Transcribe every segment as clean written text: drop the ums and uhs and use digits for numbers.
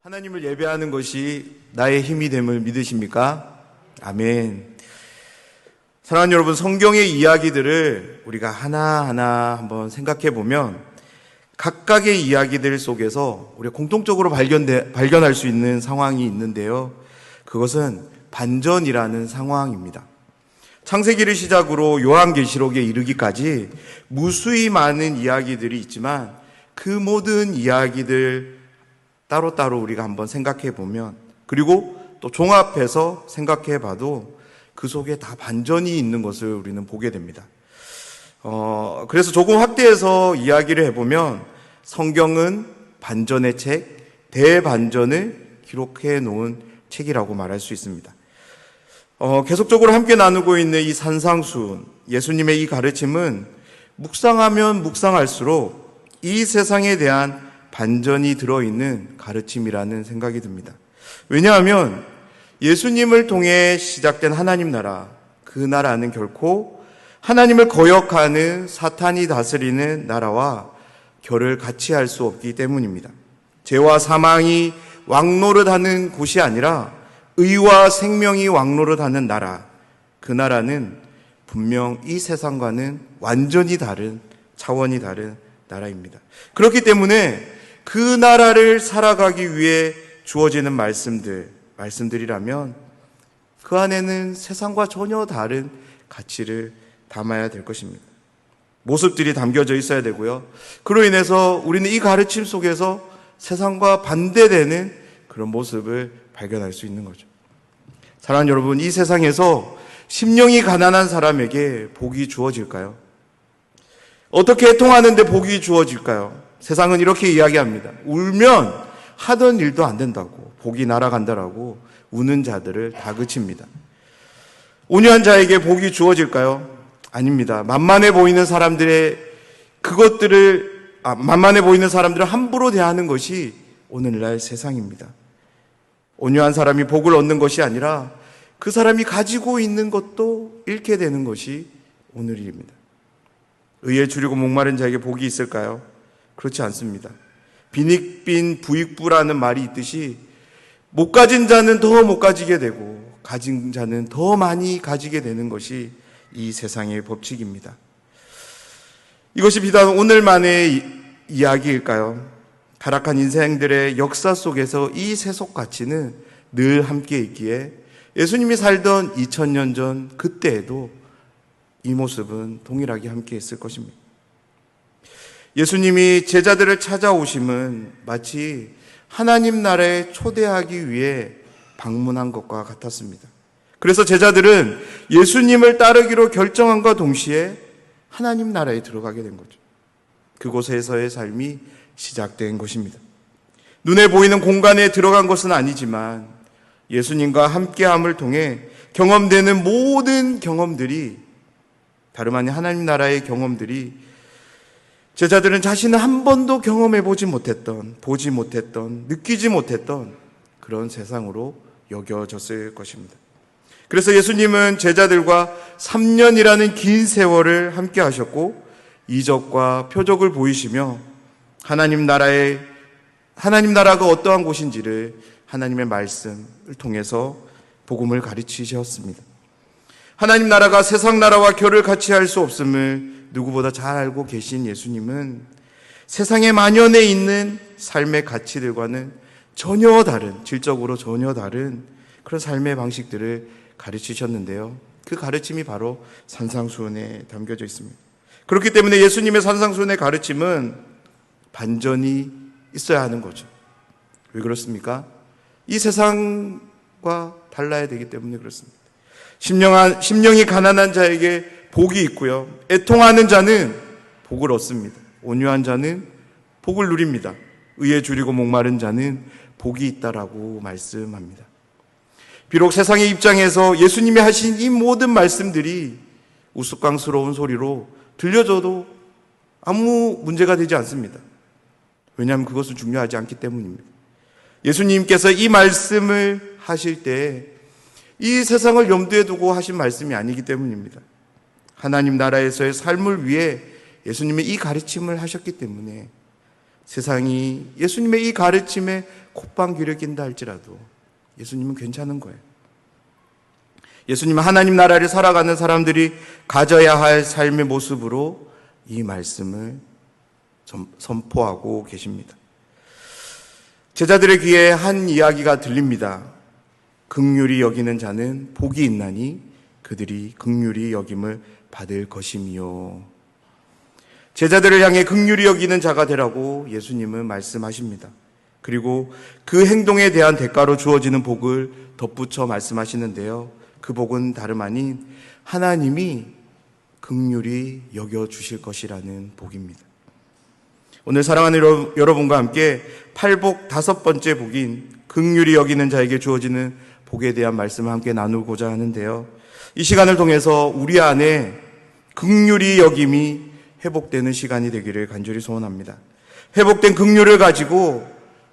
하나님을 예배하는 것이 나의 힘이 됨을 믿으십니까? 아멘. 사랑하는 여러분, 성경의 이야기들을 우리가 하나하나 한번 생각해 보면 각각의 이야기들 속에서 우리가 공통적으로 발견할 수 있는 상황이 있는데요. 그것은 반전이라는 상황입니다. 창세기를 시작으로 요한계시록에 이르기까지 무수히 많은 이야기들이 있지만 그 모든 이야기들 따로따로 우리가 한번 생각해 보면, 그리고 또 종합해서 생각해 봐도 그 속에 다 반전이 있는 것을 우리는 보게 됩니다. 그래서 조금 확대해서 이야기를 해보면 성경은 반전의 책, 대반전을 기록해 놓은 책이라고 말할 수 있습니다. 계속적으로 함께 나누고 있는 이 산상수훈, 예수님의 이 가르침은 묵상하면 묵상할수록 이 세상에 대한 반전이 들어있는 가르침이라는 생각이 듭니다. 왜냐하면 예수님을 통해 시작된 하나님 나라, 그 나라는 결코 하나님을 거역하는 사탄이 다스리는 나라와 결을 같이 할 수 없기 때문입니다. 죄와 사망이 왕노릇하는 곳이 아니라 의와 생명이 왕노릇하는 나라, 그 나라는 분명 이 세상과는 완전히 다른, 차원이 다른 나라입니다. 그렇기 때문에 그 나라를 살아가기 위해 주어지는 말씀들이라면 그 안에는 세상과 전혀 다른 가치를 담아야 될 것입니다. 모습들이 담겨져 있어야 되고요. 그로 인해서 우리는 이 가르침 속에서 세상과 반대되는 그런 모습을 발견할 수 있는 거죠. 사랑하는 여러분, 이 세상에서 심령이 가난한 사람에게 복이 주어질까요? 어떻게 해통하는데 복이 주어질까요? 세상은 이렇게 이야기합니다. 울면 하던 일도 안 된다고, 복이 날아간다라고 우는 자들을 다그칩니다. 온유한 자에게 복이 주어질까요? 아닙니다. 만만해 보이는 사람들을 함부로 대하는 것이 오늘날 세상입니다. 온유한 사람이 복을 얻는 것이 아니라 그 사람이 가지고 있는 것도 잃게 되는 것이 오늘입니다. 의에 줄이고 목마른 자에게 복이 있을까요? 그렇지 않습니다. 빈익빈 부익부라는 말이 있듯이 못 가진 자는 더 못 가지게 되고 가진 자는 더 많이 가지게 되는 것이 이 세상의 법칙입니다. 이것이 비단 오늘만의 이야기일까요? 타락한 인생들의 역사 속에서 이 세속 가치는 늘 함께 있기에 예수님이 살던 2000년 전 그때에도 이 모습은 동일하게 함께 있을 것입니다. 예수님이 제자들을 찾아오심은 마치 하나님 나라에 초대하기 위해 방문한 것과 같았습니다. 그래서 제자들은 예수님을 따르기로 결정함과 동시에 하나님 나라에 들어가게 된 거죠. 그곳에서의 삶이 시작된 것입니다. 눈에 보이는 공간에 들어간 것은 아니지만 예수님과 함께함을 통해 경험되는 모든 경험들이, 다름 아닌 하나님 나라의 경험들이 제자들은 자신은 한 번도 경험해 보지 못했던, 느끼지 못했던 그런 세상으로 여겨졌을 것입니다. 그래서 예수님은 제자들과 3년이라는 긴 세월을 함께 하셨고 이적과 표적을 보이시며 하나님 나라가 어떠한 곳인지를 하나님의 말씀을 통해서 복음을 가르치셨습니다. 하나님 나라가 세상 나라와 결을 같이 할 수 없음을 누구보다 잘 알고 계신 예수님은 세상에 만연해 있는 삶의 가치들과는 전혀 다른, 질적으로 전혀 다른 그런 삶의 방식들을 가르치셨는데요. 그 가르침이 바로 산상수훈에 담겨져 있습니다. 그렇기 때문에 예수님의 산상수훈의 가르침은 반전이 있어야 하는 거죠. 왜 그렇습니까? 이 세상과 달라야 되기 때문에 그렇습니다. 심령이 가난한 자에게 복이 있고요. 애통하는 자는 복을 얻습니다. 온유한 자는 복을 누립니다. 의에 줄이고 목마른 자는 복이 있다라고 말씀합니다. 비록 세상의 입장에서 예수님이 하신 이 모든 말씀들이 우스꽝스러운 소리로 들려줘도 아무 문제가 되지 않습니다. 왜냐하면 그것은 중요하지 않기 때문입니다. 예수님께서 이 말씀을 하실 때 이 세상을 염두에 두고 하신 말씀이 아니기 때문입니다. 하나님 나라에서의 삶을 위해 예수님의 이 가르침을 하셨기 때문에 세상이 예수님의 이 가르침에 콧방귀를 낀다 할지라도 예수님은 괜찮은 거예요. 예수님은 하나님 나라를 살아가는 사람들이 가져야 할 삶의 모습으로 이 말씀을 선포하고 계십니다. 제자들의 귀에 한 이야기가 들립니다. 긍휼히 여기는 자는 복이 있나니 그들이 긍휼히 여김을 받을 것이미요. 제자들을 향해 긍휼히 여기는 자가 되라고 예수님은 말씀하십니다. 그리고 그 행동에 대한 대가로 주어지는 복을 덧붙여 말씀하시는데요. 그 복은 다름 아닌 하나님이 긍휼히 여겨주실 것이라는 복입니다. 오늘 사랑하는 여러분과 함께 팔복 5번째 복인 긍휼히 여기는 자에게 주어지는 복에 대한 말씀을 함께 나누고자 하는데요. 이 시간을 통해서 우리 안에 긍휼히 여김이 회복되는 시간이 되기를 간절히 소원합니다. 회복된 긍휼을 가지고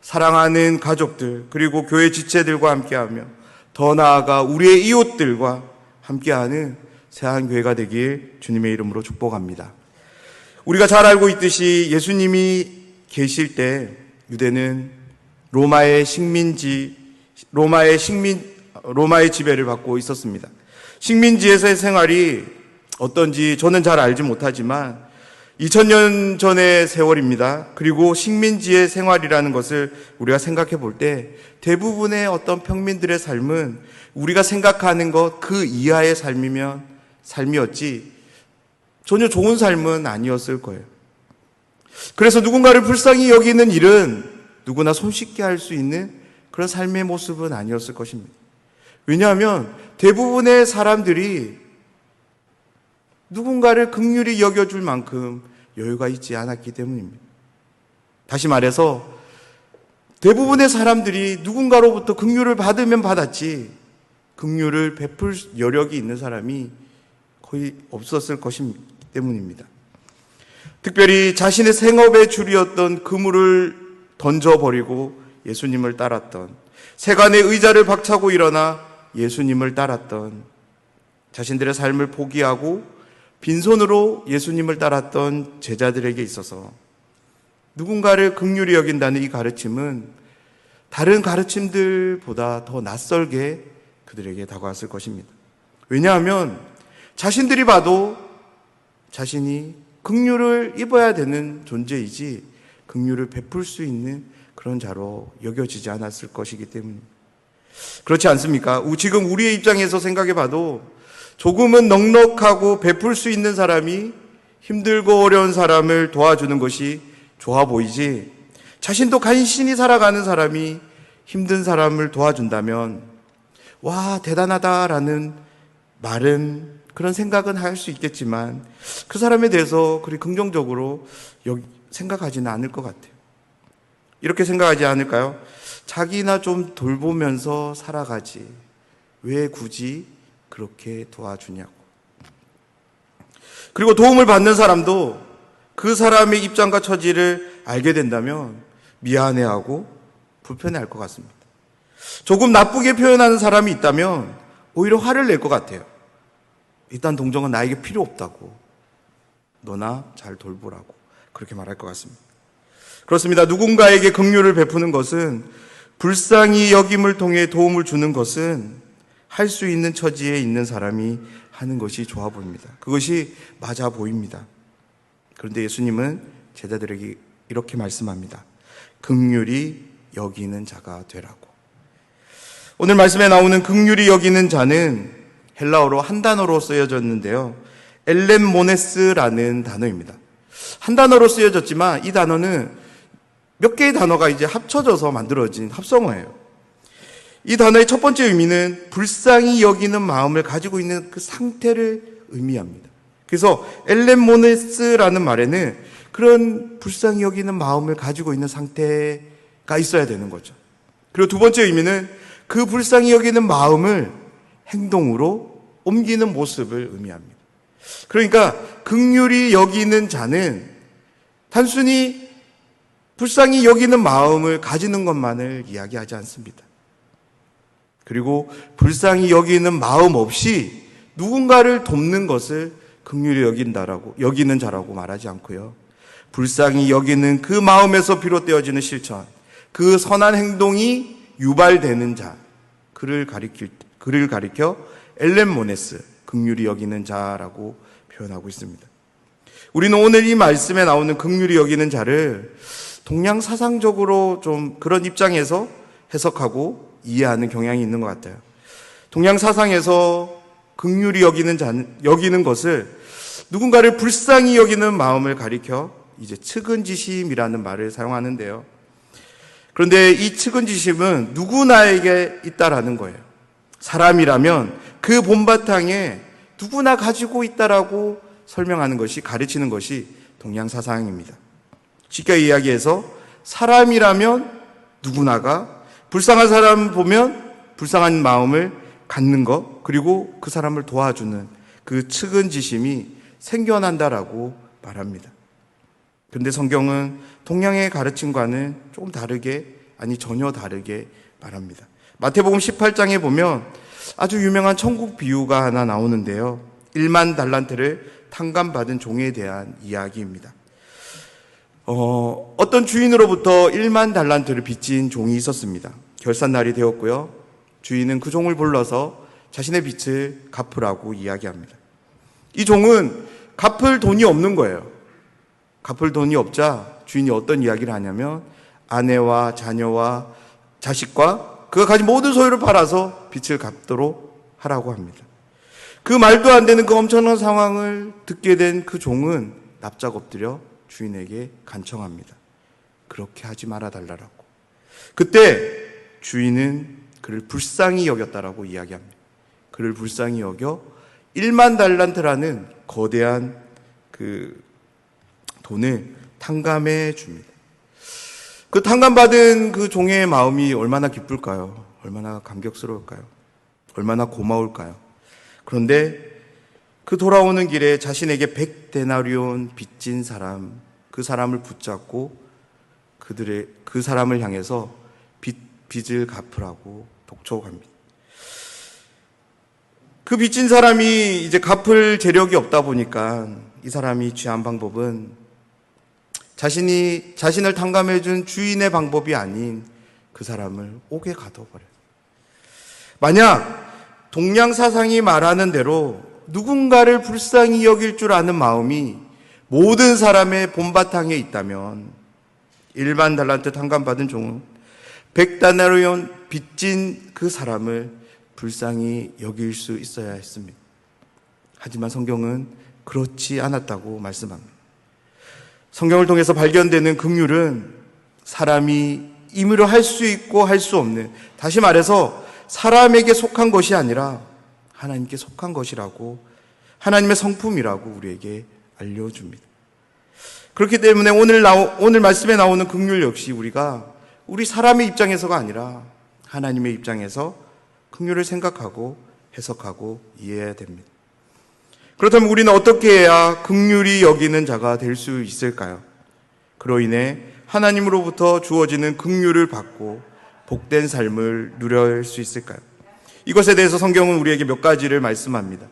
사랑하는 가족들 그리고 교회 지체들과 함께하며 더 나아가 우리의 이웃들과 함께하는 새한교회가 되길 주님의 이름으로 축복합니다. 우리가 잘 알고 있듯이 예수님이 계실 때 유대는 로마의 지배를 받고 있었습니다. 식민지에서의 생활이 어떤지 저는 잘 알지 못하지만 2000년 전의 세월입니다. 그리고 식민지의 생활이라는 것을 우리가 생각해 볼 때 대부분의 어떤 평민들의 삶은 우리가 생각하는 것 그 이하의 삶이었지 전혀 좋은 삶은 아니었을 거예요. 그래서 누군가를 불쌍히 여기는 일은 누구나 손쉽게 할 수 있는 그런 삶의 모습은 아니었을 것입니다. 왜냐하면 대부분의 사람들이 누군가를 긍휼히 여겨줄 만큼 여유가 있지 않았기 때문입니다. 다시 말해서 대부분의 사람들이 누군가로부터 긍휼을 받으면 받았지 긍휼을 베풀 여력이 있는 사람이 거의 없었을 것이기 때문입니다. 특별히 자신의 생업의 줄이었던 그물을 던져버리고 예수님을 따랐던, 세간의 의자를 박차고 일어나 예수님을 따랐던, 자신들의 삶을 포기하고 빈손으로 예수님을 따랐던 제자들에게 있어서 누군가를 긍휼히 여긴다는 이 가르침은 다른 가르침들보다 더 낯설게 그들에게 다가왔을 것입니다. 왜냐하면 자신들이 봐도 자신이 긍휼을 입어야 되는 존재이지 긍휼을 베풀 수 있는 그런 자로 여겨지지 않았을 것이기 때문입니다. 그렇지 않습니까? 지금 우리의 입장에서 생각해 봐도 조금은 넉넉하고 베풀 수 있는 사람이 힘들고 어려운 사람을 도와주는 것이 좋아 보이지, 자신도 간신히 살아가는 사람이 힘든 사람을 도와준다면 와 대단하다라는 말은, 그런 생각은 할 수 있겠지만 그 사람에 대해서 그리 긍정적으로 생각하지는 않을 것 같아요. 이렇게 생각하지 않을까요? 자기나 좀 돌보면서 살아가지 왜 굳이 그렇게 도와주냐고. 그리고 도움을 받는 사람도 그 사람의 입장과 처지를 알게 된다면 미안해하고 불편해할 것 같습니다. 조금 나쁘게 표현하는 사람이 있다면 오히려 화를 낼 것 같아요. 일단 동정은 나에게 필요 없다고, 너나 잘 돌보라고 그렇게 말할 것 같습니다. 그렇습니다. 누군가에게 긍휼을 베푸는 것은, 불쌍히 여김을 통해 도움을 주는 것은 할 수 있는 처지에 있는 사람이 하는 것이 좋아 보입니다. 그것이 맞아 보입니다. 그런데 예수님은 제자들에게 이렇게 말씀합니다. 긍휼히 여기는 자가 되라고. 오늘 말씀에 나오는 긍휼히 여기는 자는 헬라어로 한 단어로 쓰여졌는데요. 엘렘모네스라는 단어입니다. 한 단어로 쓰여졌지만 이 단어는 몇 개의 단어가 이제 합쳐져서 만들어진 합성어예요. 이 단어의 첫 번째 의미는 불쌍히 여기는 마음을 가지고 있는 그 상태를 의미합니다. 그래서 엘렘모네스라는 말에는 그런 불쌍히 여기는 마음을 가지고 있는 상태가 있어야 되는 거죠. 그리고 두 번째 의미는 그 불쌍히 여기는 마음을 행동으로 옮기는 모습을 의미합니다. 그러니까 긍휼히 여기는 자는 단순히 불쌍히 여기는 마음을 가지는 것만을 이야기하지 않습니다. 그리고 불쌍히 여기는 마음 없이 누군가를 돕는 것을 긍휼히 여기는 자라고 말하지 않고요. 불쌍히 여기는 그 마음에서 비롯되어지는 실천, 그 선한 행동이 유발되는 자, 그를 가리켜 엘렘모네스, 긍휼히 여기는 자라고 표현하고 있습니다. 우리는 오늘 이 말씀에 나오는 긍휼히 여기는 자를 동양사상적으로 좀 그런 입장에서 해석하고 이해하는 경향이 있는 것 같아요. 동양사상에서 긍휼히 여기는 것을 누군가를 불쌍히 여기는 마음을 가리켜 이제 측은지심이라는 말을 사용하는데요. 그런데 이 측은지심은 누구나에게 있다라는 거예요. 사람이라면 그 본바탕에 누구나 가지고 있다라고 설명하는 것이, 가르치는 것이 동양사상입니다. 쉽게 이야기해서 사람이라면 누구나가 불쌍한 사람 보면 불쌍한 마음을 갖는 것, 그리고 그 사람을 도와주는 그 측은지심이 생겨난다라고 말합니다. 그런데 성경은 동양의 가르침과는 조금 다르게, 아니 전혀 다르게 말합니다. 마태복음 18장에 보면 아주 유명한 천국 비유가 하나 나오는데요. 1만 달란트를 탕감받은 종에 대한 이야기입니다. 어떤 주인으로부터 1만 달란트를 빚진 종이 있었습니다. 결산날이 되었고요. 주인은 그 종을 불러서 자신의 빚을 갚으라고 이야기합니다. 이 종은 갚을 돈이 없는 거예요. 갚을 돈이 없자 주인이 어떤 이야기를 하냐면 아내와 자녀와 자식과 그가 가진 모든 소유를 팔아서 빚을 갚도록 하라고 합니다. 그 말도 안 되는 그 엄청난 상황을 듣게 된 그 종은 납작 엎드려 주인에게 간청합니다. 그렇게 하지 말아달라고. 그때 주인은 그를 불쌍히 여겼다라고 이야기합니다. 그를 불쌍히 여겨 1만 달란트라는 거대한 그 돈을 탕감해 줍니다. 그 탕감받은 그 종의 마음이 얼마나 기쁠까요? 얼마나 감격스러울까요? 얼마나 고마울까요? 그런데 그 돌아오는 길에 자신에게 100데나리온 빚진 사람, 그 사람을 붙잡고 그 사람을 향해서 빚을 갚으라고 독촉합니다. 그 빚진 사람이 이제 갚을 재력이 없다 보니까 이 사람이 취한 방법은 자신을 탕감해준 주인의 방법이 아닌 그 사람을 옥에 가둬버려요. 만약 동양사상이 말하는 대로 누군가를 불쌍히 여길 줄 아는 마음이 모든 사람의 본바탕에 있다면 1만 달란트 탕감받은 종은 100데나리온 빚진 그 사람을 불쌍히 여길 수 있어야 했습니다. 하지만 성경은 그렇지 않았다고 말씀합니다. 성경을 통해서 발견되는 긍휼은 사람이 임의로 할 수 있고 할 수 없는, 다시 말해서 사람에게 속한 것이 아니라 하나님께 속한 것이라고, 하나님의 성품이라고 우리에게 알려줍니다. 그렇기 때문에 오늘 말씀에 나오는 긍휼 역시 우리 사람의 입장에서가 아니라 하나님의 입장에서 긍휼을 생각하고 해석하고 이해해야 됩니다. 그렇다면 우리는 어떻게 해야 긍휼히 여기는 자가 될 수 있을까요? 그로 인해 하나님으로부터 주어지는 긍휼을 받고 복된 삶을 누릴 수 있을까요? 이것에 대해서 성경은 우리에게 몇 가지를 말씀합니다.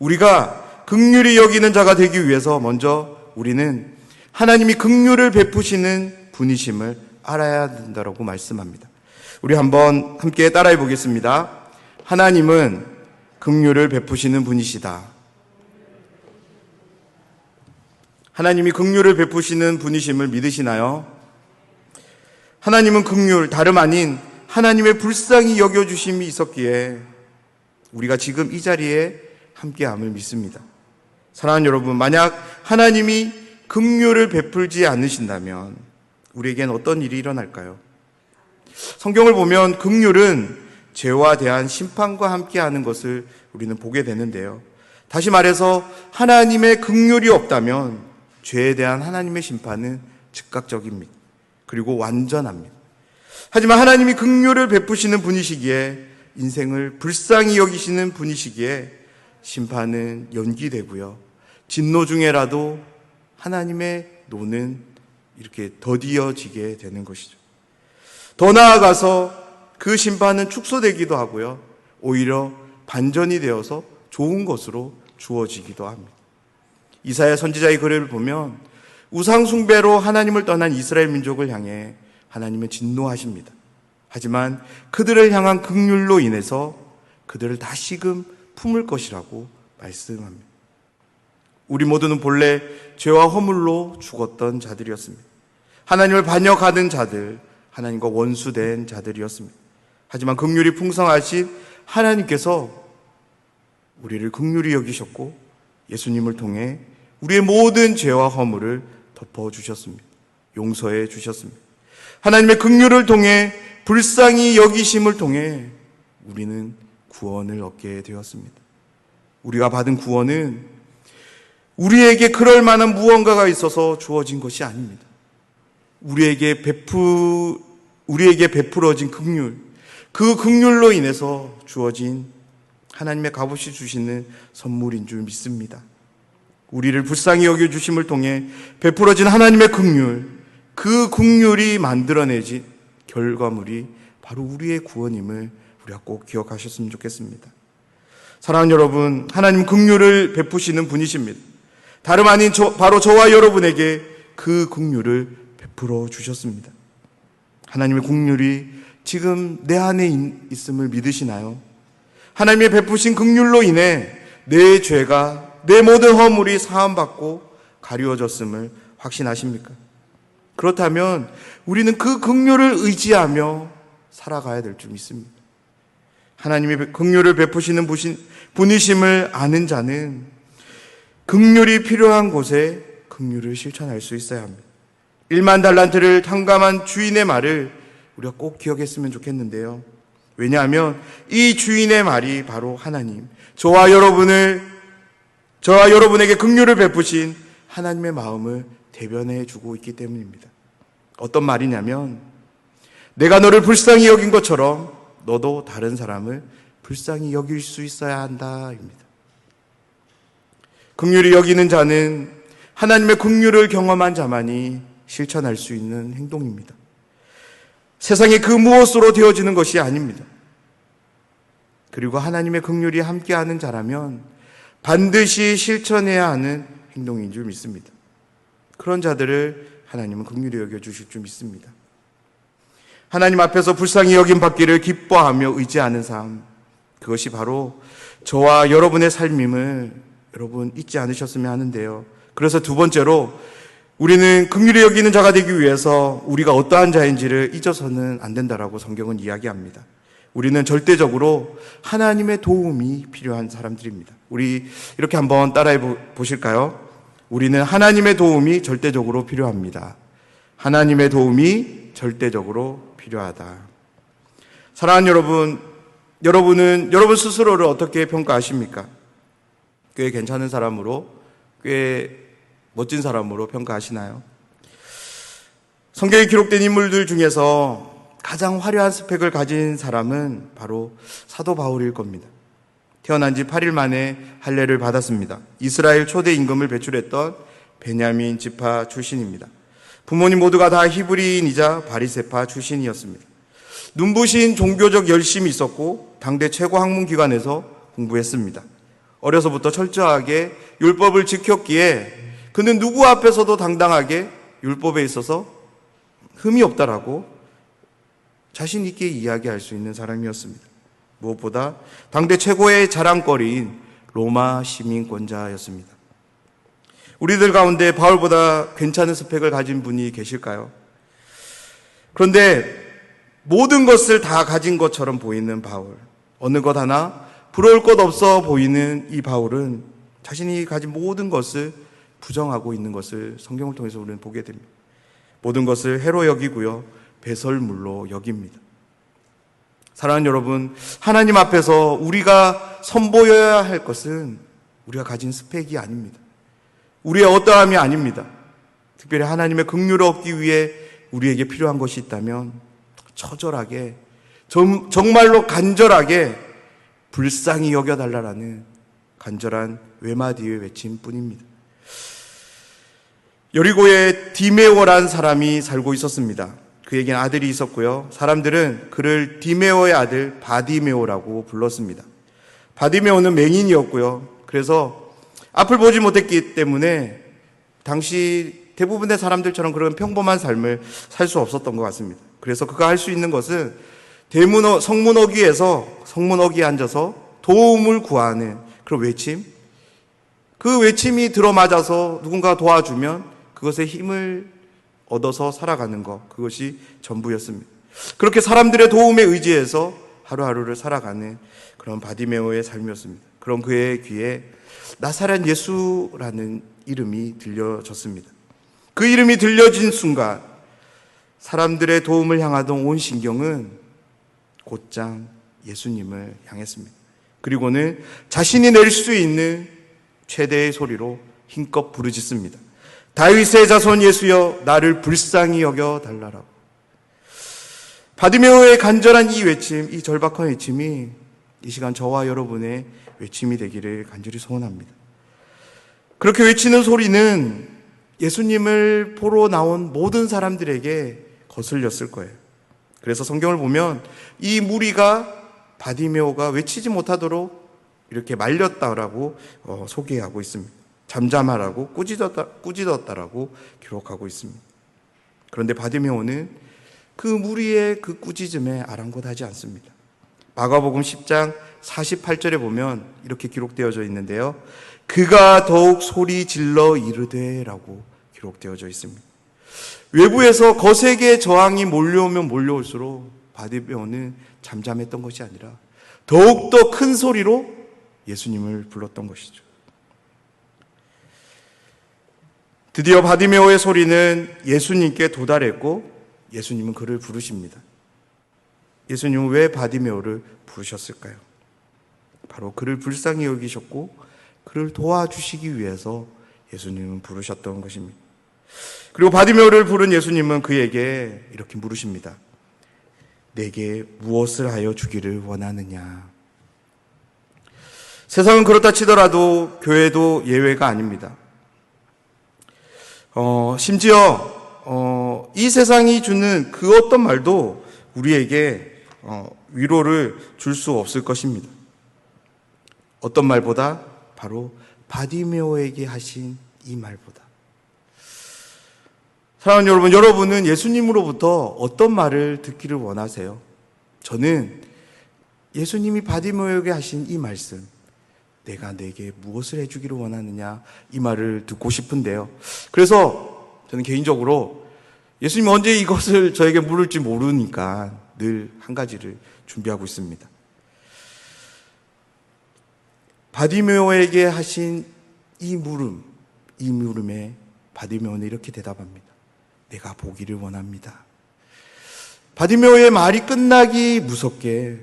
우리가 긍휼히 여기는 자가 되기 위해서 먼저 우리는 하나님이 긍휼을 베푸시는 분이심을 알아야 된다고 말씀합니다. 우리 한번 함께 따라해 보겠습니다. 하나님은 긍휼을 베푸시는 분이시다. 하나님이 긍휼을 베푸시는 분이심을 믿으시나요? 하나님은 긍휼, 다름 아닌 하나님의 불쌍히 여겨주심이 있었기에 우리가 지금 이 자리에 함께함을 믿습니다. 사랑하는 여러분, 만약 하나님이 긍휼을 베풀지 않으신다면 우리에겐 어떤 일이 일어날까요? 성경을 보면 긍휼은 죄와 대한 심판과 함께하는 것을 우리는 보게 되는데요. 다시 말해서 하나님의 긍휼이 없다면 죄에 대한 하나님의 심판은 즉각적입니다. 그리고 완전합니다. 하지만 하나님이 긍휼을 베푸시는 분이시기에, 인생을 불쌍히 여기시는 분이시기에 심판은 연기되고요. 진노 중에라도 하나님의 노는 이렇게 더디어지게 되는 것이죠. 더 나아가서 그 심판은 축소되기도 하고요. 오히려 반전이 되어서 좋은 것으로 주어지기도 합니다. 이사야 선지자의 글을 보면 우상숭배로 하나님을 떠난 이스라엘 민족을 향해 하나님은 진노하십니다. 하지만 그들을 향한 긍휼로 인해서 그들을 다시금 품을 것이라고 말씀합니다. 우리 모두는 본래 죄와 허물로 죽었던 자들이었습니다. 하나님을 반역하는 자들, 하나님과 원수된 자들이었습니다. 하지만 긍휼이 풍성하신 하나님께서 우리를 긍휼히 여기셨고 예수님을 통해 우리의 모든 죄와 허물을 덮어주셨습니다. 용서해 주셨습니다. 하나님의 긍휼을 통해 불쌍히 여기심을 통해 우리는 구원을 얻게 되었습니다. 우리가 받은 구원은 우리에게 그럴 만한 무언가가 있어서 주어진 것이 아닙니다. 우리에게 베풀어진 긍휼, 그 긍휼로 인해서 주어진 하나님의 값없이 주시는 선물인 줄 믿습니다. 우리를 불쌍히 여겨주심을 통해 베풀어진 하나님의 긍휼, 그 긍휼이 만들어내진 결과물이 바로 우리의 구원임을 우리가 꼭 기억하셨으면 좋겠습니다. 사랑하는 여러분, 하나님 긍휼을 베푸시는 분이십니다. 다름 아닌 바로 저와 여러분에게 그 긍휼을 베풀어 주셨습니다. 하나님의 긍휼이 지금 내 안에 있음을 믿으시나요? 하나님의 베푸신 긍휼로 인해 내 죄가, 내 모든 허물이 사함받고 가리워졌음을 확신하십니까? 그렇다면 우리는 그 긍휼을 의지하며 살아가야 될 줄 믿습니다. 하나님의 긍휼을 베푸시는 분이심을 아는 자는 긍휼이 필요한 곳에 긍휼을 실천할 수 있어야 합니다. 1만 달란트를 탕감한 주인의 말을 우리가 꼭 기억했으면 좋겠는데요. 왜냐하면 이 주인의 말이 바로 하나님, 저와 여러분에게 긍휼을 베푸신 하나님의 마음을 대변해 주고 있기 때문입니다. 어떤 말이냐면, 내가 너를 불쌍히 여긴 것처럼 너도 다른 사람을 불쌍히 여길 수 있어야 한다입니다. 긍휼히 여기는 자는 하나님의 긍휼을 경험한 자만이 실천할 수 있는 행동입니다. 세상의 그 무엇으로 되어지는 것이 아닙니다. 그리고 하나님의 긍휼이 함께하는 자라면 반드시 실천해야 하는 행동인 줄 믿습니다. 그런 자들을 하나님은 긍휼히 여겨주실 줄 믿습니다. 하나님 앞에서 불쌍히 여김받기를 기뻐하며 의지하는 삶, 그것이 바로 저와 여러분의 삶임을 여러분 잊지 않으셨으면 하는데요. 그래서 두 번째로 우리는 긍휼히 여기는 자가 되기 위해서 우리가 어떠한 자인지를 잊어서는 안 된다라고 성경은 이야기합니다. 우리는 절대적으로 하나님의 도움이 필요한 사람들입니다. 우리 이렇게 한번 따라해 보실까요? 우리는 하나님의 도움이 절대적으로 필요합니다. 하나님의 도움이 절대적으로 필요하다. 사랑하는 여러분은 여러분 스스로를 어떻게 평가하십니까? 꽤 괜찮은 사람으로, 꽤 멋진 사람으로 평가하시나요? 성경에 기록된 인물들 중에서 가장 화려한 스펙을 가진 사람은 바로 사도 바울일 겁니다. 태어난 지 8일 만에 할례를 받았습니다. 이스라엘 초대 임금을 배출했던 베냐민 지파 출신입니다. 부모님 모두가 다 히브리인이자 바리새파 출신이었습니다. 눈부신 종교적 열심이 있었고 당대 최고 학문기관에서 공부했습니다. 어려서부터 철저하게 율법을 지켰기에 그는 누구 앞에서도 당당하게 율법에 있어서 흠이 없다라고 자신 있게 이야기할 수 있는 사람이었습니다. 무엇보다 당대 최고의 자랑거리인 로마 시민권자였습니다. 우리들 가운데 바울보다 괜찮은 스펙을 가진 분이 계실까요? 그런데 모든 것을 다 가진 것처럼 보이는 바울, 어느 것 하나 부러울 것 없어 보이는 이 바울은 자신이 가진 모든 것을 부정하고 있는 것을 성경을 통해서 우리는 보게 됩니다. 모든 것을 해로 여기고요, 배설물로 여깁니다. 사랑하는 여러분, 하나님 앞에서 우리가 선보여야 할 것은 우리가 가진 스펙이 아닙니다. 우리의 어떠함이 아닙니다. 특별히 하나님의 긍휼을 얻기 위해 우리에게 필요한 것이 있다면 처절하게, 정말로 간절하게 불쌍히 여겨달라는 간절한 외마디의 외침뿐입니다. 여리고에 디메오라는 사람이 살고 있었습니다. 그에게는 아들이 있었고요. 사람들은 그를 디메오의 아들 바디메오라고 불렀습니다. 바디메오는 맹인이었고요. 그래서 앞을 보지 못했기 때문에 당시 대부분의 사람들처럼 그런 평범한 삶을 살 수 없었던 것 같습니다. 그래서 그가 할 수 있는 것은 성문어귀에 앉아서 도움을 구하는 그런 외침, 그 외침이 들어맞아서 누군가 도와주면 그것에 힘을 얻어서 살아가는 것, 그것이 전부였습니다. 그렇게 사람들의 도움에 의지해서 하루하루를 살아가는 그런 바디메오의 삶이었습니다. 그런 그의 귀에 나사렛 예수라는 이름이 들려졌습니다. 그 이름이 들려진 순간 사람들의 도움을 향하던 온 신경은 곧장 예수님을 향했습니다. 그리고는 자신이 낼 수 있는 최대의 소리로 힘껏 부르짖습니다. 다윗의 자손 예수여, 나를 불쌍히 여겨 달라라고. 바디메오의 간절한 이 외침, 이 절박한 외침이 이 시간 저와 여러분의 외침이 되기를 간절히 소원합니다. 그렇게 외치는 소리는 예수님을 보러 나온 모든 사람들에게 거슬렸을 거예요. 그래서 성경을 보면 이 무리가 바디메오가 외치지 못하도록 이렇게 말렸다라고 소개하고 있습니다. 잠잠하라고 꾸짖었다라고 기록하고 있습니다. 그런데 바디메오는 그 무리의 그 꾸짖음에 아랑곳하지 않습니다. 마가복음 10장 48절에 보면 이렇게 기록되어져 있는데요. 그가 더욱 소리 질러 이르되라고 기록되어져 있습니다. 외부에서 거세게 저항이 몰려오면 몰려올수록 바디메오는 잠잠했던 것이 아니라 더욱더 큰 소리로 예수님을 불렀던 것이죠. 드디어 바디메오의 소리는 예수님께 도달했고 예수님은 그를 부르십니다. 예수님은 왜 바디메오를 부르셨을까요? 바로 그를 불쌍히 여기셨고 그를 도와주시기 위해서 예수님은 부르셨던 것입니다. 그리고 바디메오를 부른 예수님은 그에게 이렇게 물으십니다. 내게 무엇을 하여 주기를 원하느냐? 세상은 그렇다 치더라도 교회도 예외가 아닙니다. 심지어 이 세상이 주는 그 어떤 말도 우리에게 위로를 줄 수 없을 것입니다. 어떤 말보다? 바로 바디메오에게 하신 이 말보다. 사랑하는 여러분, 여러분은 예수님으로부터 어떤 말을 듣기를 원하세요? 저는 예수님이 바디메오에게 하신 이 말씀, 내가 내게 무엇을 해주기를 원하느냐, 이 말을 듣고 싶은데요. 그래서 저는 개인적으로 예수님이 언제 이것을 저에게 물을지 모르니까 늘 한 가지를 준비하고 있습니다. 바디메오에게 하신 이 물음에 바디메오는 이렇게 대답합니다. 내가 보기를 원합니다. 바디메오의 말이 끝나기 무섭게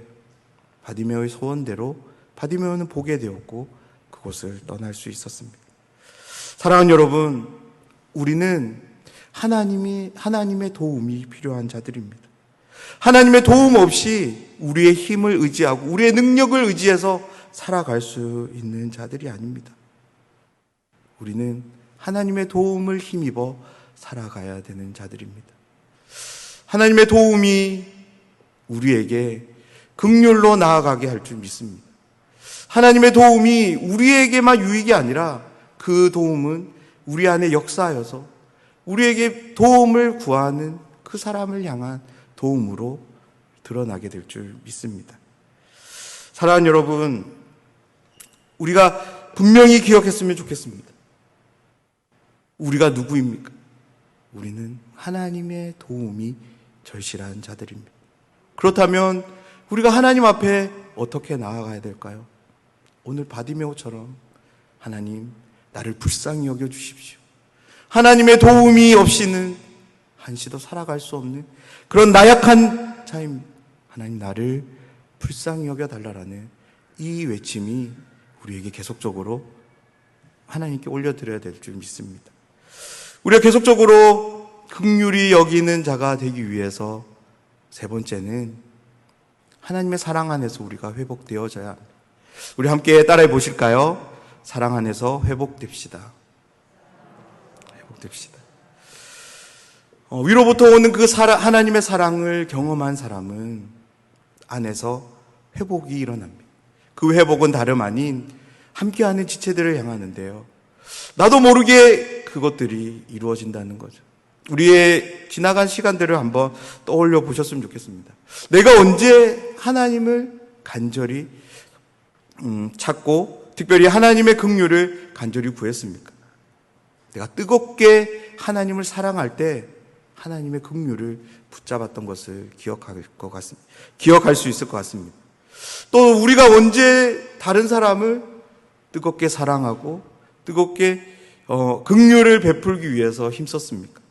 바디메오의 소원대로 바디메오는 보게 되었고 그곳을 떠날 수 있었습니다. 사랑하는 여러분, 우리는 하나님의 도움이 필요한 자들입니다. 하나님의 도움 없이 우리의 힘을 의지하고 우리의 능력을 의지해서 살아갈 수 있는 자들이 아닙니다. 우리는 하나님의 도움을 힘입어 살아가야 되는 자들입니다. 하나님의 도움이 우리에게 긍휼로 나아가게 할 줄 믿습니다. 하나님의 도움이 우리에게만 유익이 아니라 그 도움은 우리 안에 역사하여서 우리에게 도움을 구하는 그 사람을 향한 도움으로 드러나게 될 줄 믿습니다. 사랑하는 여러분, 우리가 분명히 기억했으면 좋겠습니다. 우리가 누구입니까? 우리는 하나님의 도움이 절실한 자들입니다. 그렇다면 우리가 하나님 앞에 어떻게 나아가야 될까요? 오늘 바디메오처럼 하나님, 나를 불쌍히 여겨주십시오. 하나님의 도움이 없이는 한시도 살아갈 수 없는 그런 나약한 자입니다. 하나님, 나를 불쌍히 여겨달라라는 이 외침이 우리에게 계속적으로 하나님께 올려드려야 될 줄 믿습니다. 우리가 계속적으로 긍휼히 여기는 자가 되기 위해서 세 번째는 하나님의 사랑 안에서 우리가 회복되어져야 합니다. 우리 함께 따라해 보실까요? 사랑 안에서 회복됩시다. 회복됩시다. 위로부터 오는 그 하나님의 사랑을 경험한 사람은 안에서 회복이 일어납니다. 그 회복은 다름 아닌 함께하는 지체들을 향하는데요. 나도 모르게 그것들이 이루어진다는 거죠. 우리의 지나간 시간들을 한번 떠올려 보셨으면 좋겠습니다. 내가 언제 하나님을 간절히 찾고 특별히 하나님의 긍휼을 간절히 구했습니까? 내가 뜨겁게 하나님을 사랑할 때 하나님의 긍휼을 붙잡았던 것을 기억할 수 있을 것 같습니다. 또 우리가 언제 다른 사람을 뜨겁게 사랑하고 뜨겁게 긍휼을 베풀기 위해서 힘썼습니까?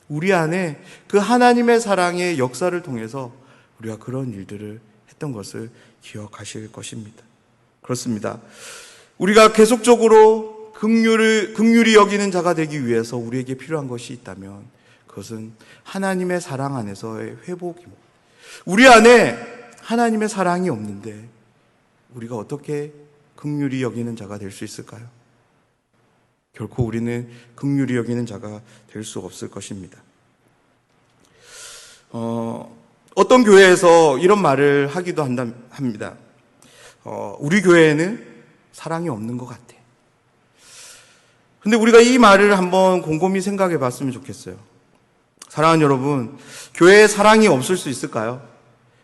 우리 안에 그 하나님의 사랑의 역사를 통해서 우리가 그런 일들을 했던 것을 기억하실 것입니다. 그렇습니다. 우리가 계속적으로 긍휼히 여기는 자가 되기 위해서 우리에게 필요한 것이 있다면 그것은 하나님의 사랑 안에서의 회복입니다. 우리 안에 하나님의 사랑이 없는데 우리가 어떻게 긍휼히 여기는 자가 될 수 있을까요? 결코 우리는 긍휼히 여기는 자가 될 수 없을 것입니다. 어떤 교회에서 이런 말을 하기도 합니다. 우리 교회에는 사랑이 없는 것 같아. 근데 우리가 이 말을 한번 곰곰이 생각해 봤으면 좋겠어요. 사랑하는 여러분, 교회에 사랑이 없을 수 있을까요?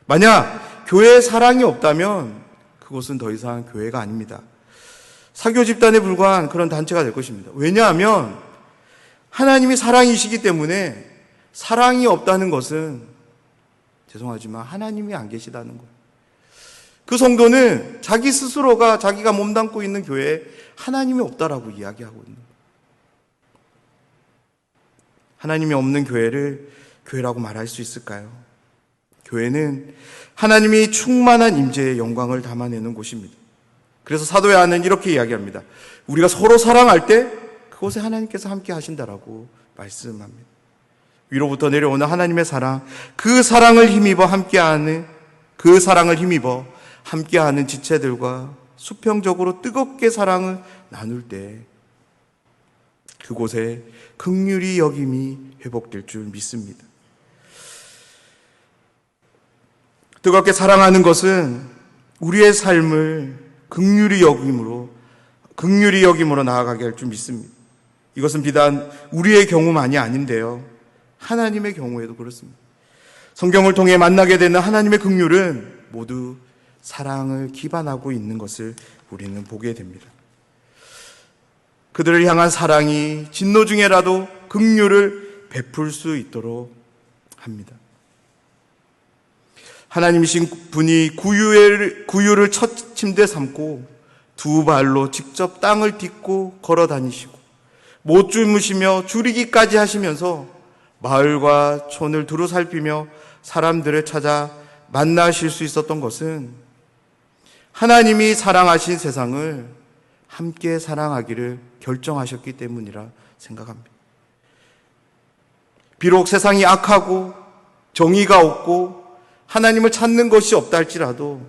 만약 교회에 사랑이 없다면 그것은 더 이상 교회가 아닙니다. 사교 집단에 불과한 그런 단체가 될 것입니다. 왜냐하면 하나님이 사랑이시기 때문에 사랑이 없다는 것은 죄송하지만 하나님이 안 계시다는 거예요. 그 성도는 자기 스스로가 자기가 몸담고 있는 교회에 하나님이 없다라고 이야기하고 있는 거예요. 하나님이 없는 교회를 교회라고 말할 수 있을까요? 교회는 하나님이 충만한 임재의 영광을 담아내는 곳입니다. 그래서 사도 요한은 이렇게 이야기합니다. 우리가 서로 사랑할 때 그곳에 하나님께서 함께 하신다라고 말씀합니다. 위로부터 내려오는 하나님의 사랑, 그 사랑을 힘입어 함께하는 지체들과 수평적으로 뜨겁게 사랑을 나눌 때 그곳에 긍휼히 여김이 회복될 줄 믿습니다. 뜨겁게 사랑하는 것은 우리의 삶을 긍휼히 여김으로 나아가게 할 줄 믿습니다. 이것은 비단 우리의 경우만이 아닌데요. 하나님의 경우에도 그렇습니다. 성경을 통해 만나게 되는 하나님의 긍휼은 모두 사랑을 기반하고 있는 것을 우리는 보게 됩니다. 그들을 향한 사랑이 진노 중에라도 긍휼을 베풀 수 있도록 합니다. 하나님이신 분이 구유를 첫 침대 삼고 두 발로 직접 땅을 딛고 걸어 다니시고 못 주무시며 줄이기까지 하시면서 마을과 촌을 두루 살피며 사람들을 찾아 만나실 수 있었던 것은 하나님이 사랑하신 세상을 함께 사랑하기를 결정하셨기 때문이라 생각합니다. 비록 세상이 악하고 정의가 없고 하나님을 찾는 것이 없다 할지라도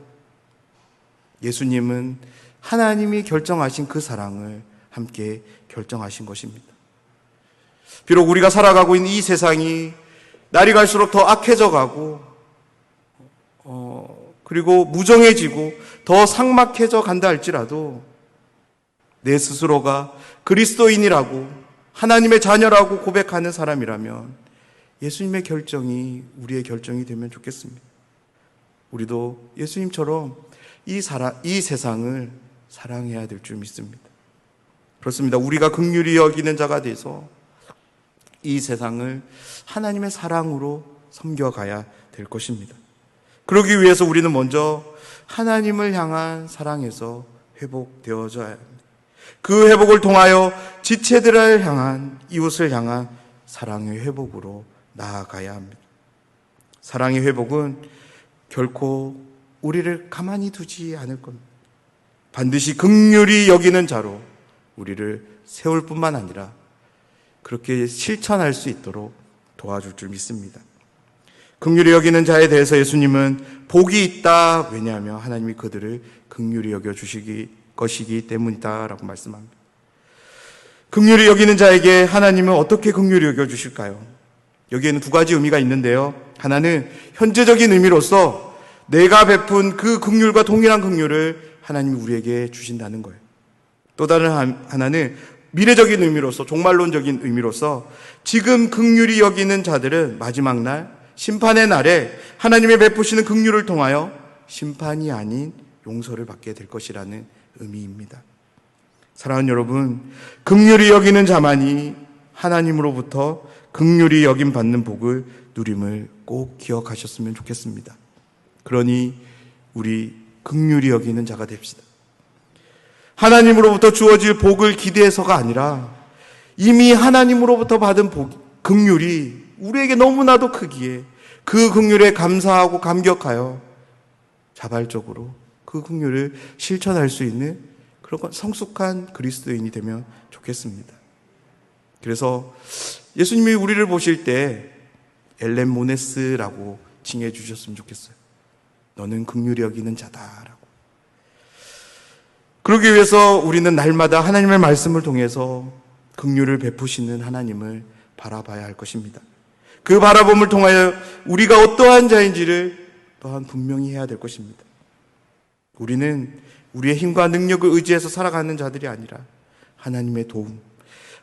예수님은 하나님이 결정하신 그 사랑을 함께 결정하신 것입니다. 비록 우리가 살아가고 있는 이 세상이 날이 갈수록 더 악해져 가고 그리고 무정해지고 더 삭막해져 간다 할지라도 내 스스로가 그리스도인이라고 하나님의 자녀라고 고백하는 사람이라면 예수님의 결정이 우리의 결정이 되면 좋겠습니다. 우리도 예수님처럼 이 세상을 사랑해야 될 줄 믿습니다. 그렇습니다. 우리가 긍휼히 여기는 자가 돼서 이 세상을 하나님의 사랑으로 섬겨가야 될 것입니다. 그러기 위해서 우리는 먼저 하나님을 향한 사랑에서 회복되어져야 합니다. 그 회복을 통하여 지체들을 향한, 이웃을 향한 사랑의 회복으로 나아가야 합니다. 사랑의 회복은 결코 우리를 가만히 두지 않을 겁니다. 반드시 긍휼히 여기는 자로 우리를 세울 뿐만 아니라 그렇게 실천할 수 있도록 도와줄 줄 믿습니다. 긍휼히 여기는 자에 대해서 예수님은 복이 있다. 왜냐하면 하나님이 그들을 긍휼히 여겨 주시기 것이기 때문이다라고 말씀합니다. 긍휼히 여기는 자에게 하나님은 어떻게 긍휼히 여겨 주실까요? 여기에는 두 가지 의미가 있는데요. 하나는 현재적인 의미로서 내가 베푼 그 긍휼과 동일한 긍휼을 하나님이 우리에게 주신다는 거예요. 또 다른 하나는 미래적인 의미로서, 종말론적인 의미로서 지금 긍휼히 여기는 자들은 마지막 날, 심판의 날에 하나님의 베푸시는 긍휼을 통하여 심판이 아닌 용서를 받게 될 것이라는 의미입니다. 사랑하는 여러분, 긍휼히 여기는 자만이 하나님으로부터 긍휼히 여김 받는 복을 누림을 꼭 기억하셨으면 좋겠습니다. 그러니 우리 긍휼히 여기는 자가 됩시다. 하나님으로부터 주어질 복을 기대해서가 아니라 이미 하나님으로부터 받은 복, 긍휼이 우리에게 너무나도 크기에 그 긍휼에 감사하고 감격하여 자발적으로 그 긍휼을 실천할 수 있는 그런 성숙한 그리스도인이 되면 좋겠습니다. 그래서 예수님이 우리를 보실 때 엘렘 모네스라고 칭해 주셨으면 좋겠어요. 너는 긍휼히 여기는 자다라고. 그러기 위해서 우리는 날마다 하나님의 말씀을 통해서 긍휼을 베푸시는 하나님을 바라봐야 할 것입니다. 그 바라봄을 통하여 우리가 어떠한 자인지를 또한 분명히 해야 될 것입니다. 우리는 우리의 힘과 능력을 의지해서 살아가는 자들이 아니라 하나님의 도움,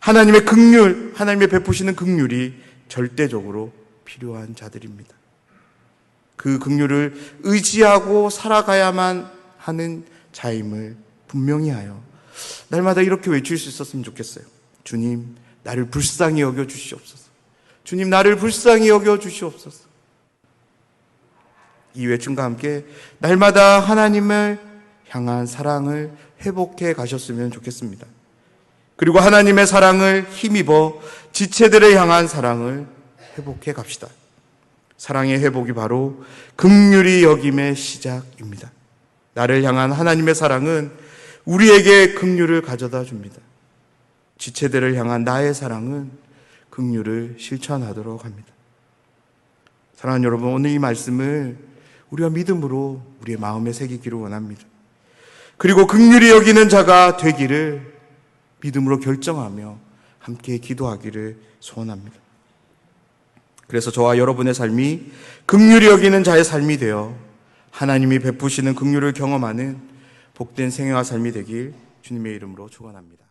하나님의 긍휼, 하나님의 베푸시는 긍휼이 절대적으로 필요한 자들입니다. 그 긍휼을 의지하고 살아가야만 하는 자임을 분명히 하여 날마다 이렇게 외칠 수 있었으면 좋겠어요. 주님, 나를 불쌍히 여겨 주시옵소서. 주님, 나를 불쌍히 여겨 주시옵소서. 이 외침과 함께 날마다 하나님을 향한 사랑을 회복해 가셨으면 좋겠습니다. 그리고 하나님의 사랑을 힘입어 지체들을 향한 사랑을 회복해 갑시다. 사랑의 회복이 바로 긍휼히 여김의 시작입니다. 나를 향한 하나님의 사랑은 우리에게 긍휼을 가져다 줍니다. 지체들을 향한 나의 사랑은 긍휼을 실천하도록 합니다. 사랑하는 여러분, 오늘 이 말씀을 우리가 믿음으로 우리의 마음에 새기기를 원합니다. 그리고 긍휼히 여기는 자가 되기를 믿음으로 결정하며 함께 기도하기를 소원합니다. 그래서 저와 여러분의 삶이 긍휼히 여기는 자의 삶이 되어 하나님이 베푸시는 긍휼을 경험하는 복된 생애와 삶이 되길 주님의 이름으로 축원합니다.